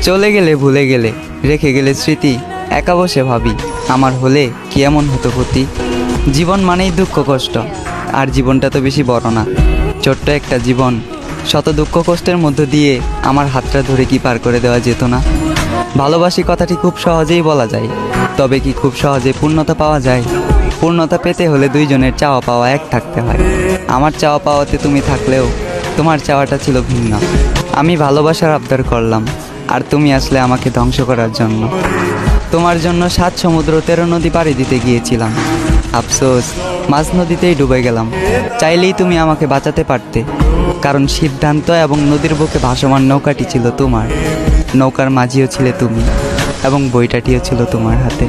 চলে গেলে ভুলে গেলে, রেখে গেলে স্মৃতি, একা বসে ভাবি আমার হলে কি এমন হতো ক্ষতি। জীবন মানেই দুঃখ কষ্ট, আর জীবনটা তো বেশি বড় না, ছোট্ট একটা জীবন। শত দুঃখ কষ্টের মধ্য দিয়ে আমার হাতটা ধরে কি পার করে দেওয়া যেত না? ভালোবাসি কথাটি খুব সহজেই বলা যায়, তবে কি খুব সহজে পূর্ণতা পাওয়া যায়? পূর্ণতা পেতে হলে দুইজনের চাওয়া পাওয়া এক থাকতে হয়। আমার চাওয়া পাওয়াতে তুমি থাকলেও তোমার চাওয়াটা ছিল ভিন্ন। আমি ভালোবাসার আবদার করলাম, আর তুমি আসলে আমাকে ধ্বংস করার জন্য। তোমার জন্য 7 সমুদ্র 13 নদী পাড়ি দিতে গিয়েছিলাম, আফসোস মাঝ নদীতেই ডুবে গেলাম। চাইলেই তুমি আমাকে বাঁচাতে পারতে, কারণ সিদ্ধান্ত এবং নদীর বুকে ভাসমান নৌকাটি ছিল তোমার, নৌকার মাঝিও ছিলে তুমি, এবং বইটাটিও ছিল তোমার হাতে।